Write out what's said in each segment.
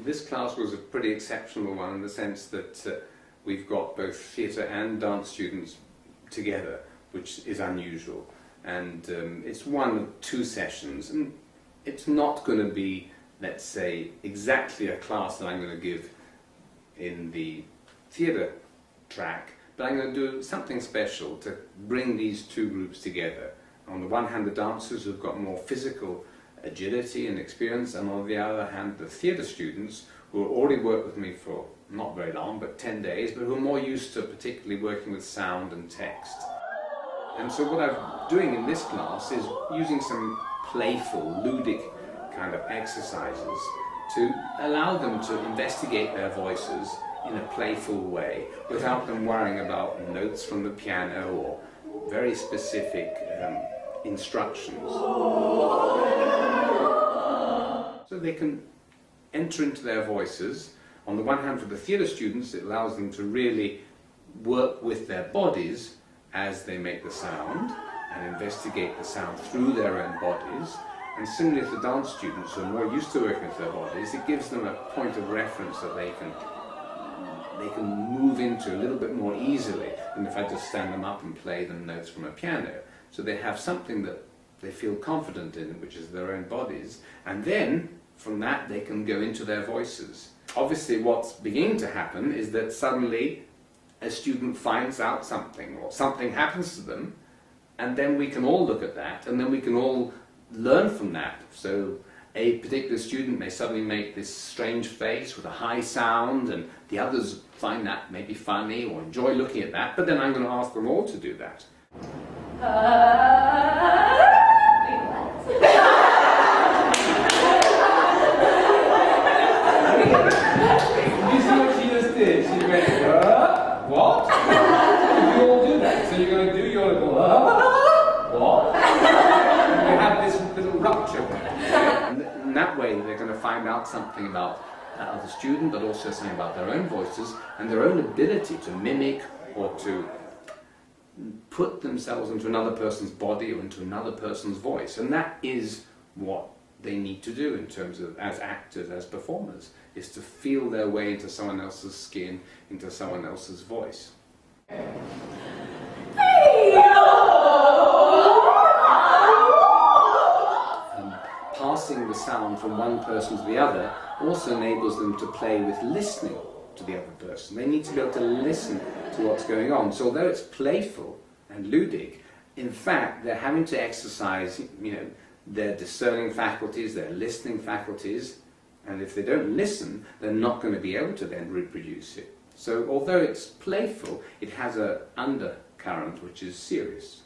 This class was a pretty exceptional one in the sense that we've got both theatre and dance students together, which is unusual. And it's one of two sessions, and it's not going to be, let's say, exactly a class that I'm going to give in the theatre track, but I'm going to do something special to bring these two groups together. On the one hand, the dancers who've got more physical agility and experience, and on the other hand, the theatre students who have already worked with me for not very long, but 10 days, but who are more used to particularly working with sound and text. And so what I'm doing in this class is using some playful, ludic kind of exercises to allow them to investigate their voices in a playful way without them worrying about notes from the piano or very specific instructions. So they can enter into their voices. On the one hand, for the theatre students, it allows them to really work with their bodies as they make the sound and investigate the sound through their own bodies. And similarly for dance students who are more used to working with their bodies, it gives them a point of reference that they can move into a little bit more easily than if I just stand them up and play them notes from a piano. So they have something that they feel confident in, which is their own bodies, and then from that they can go into their voices. Obviously what's beginning to happen is that suddenly a student finds out something, or something happens to them, and then we can all look at that, and then we can all learn from that. So a particular student may suddenly make this strange face with a high sound, and the others find that maybe funny or enjoy looking at that, but then I'm going to ask them all to do that. You see what she just did? She went, what? You all do that, so you're going to do your little, what? You have this little rupture. And in that way they're going to find out something about that other student, but also something about their own voices and their own ability to mimic or to put themselves into another person's body or into another person's voice. And that is what they need to do in terms of, as actors, as performers, is to feel their way into someone else's skin, into someone else's voice. Passing the sound from one person to the other also enables them to play with listening to the other person. They need to be able to listen to what's going on. So although it's playful and ludic, in fact they're having to exercise, their discerning faculties, their listening faculties, and if they don't listen, they're not going to be able to then reproduce it. So although it's playful, it has an undercurrent which is serious.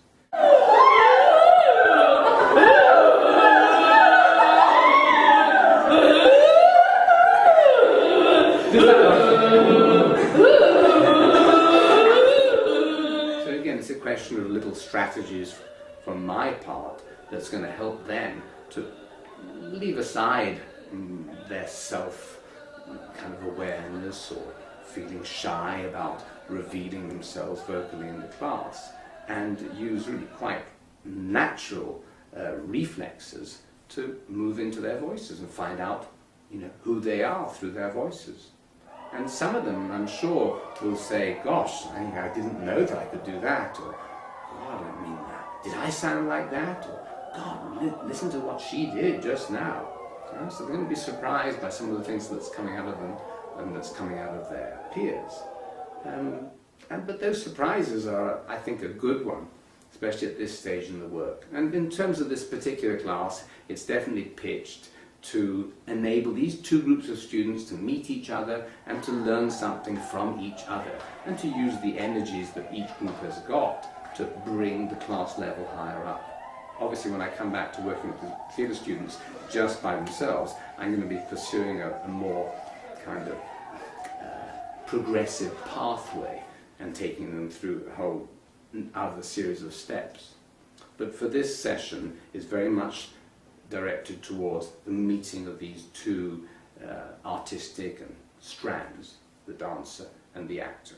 So again, it's a question of little strategies from my part that's going to help them to leave aside their self kind of awareness or feeling shy about revealing themselves vocally in the class, and use really quite natural reflexes to move into their voices and find out who they are through their voices. And some of them, I'm sure, will say, gosh, I didn't know that I could do that, or God, I mean, did I sound like that? Or God, listen to what she did just now. So they're going to be surprised by some of the things that's coming out of them and that's coming out of their peers. But those surprises are, I think, a good one, especially at this stage in the work. And in terms of this particular class, it's definitely pitched to enable these two groups of students to meet each other and to learn something from each other, and to use the energies that each group has got to bring the class level higher up. Obviously, when I come back to working with the theatre students just by themselves, I'm going to be pursuing a more kind of progressive pathway and taking them through a whole other series of steps. But for this session, it's very much directed towards the meeting of these two artistic and strands, the dancer and the actor.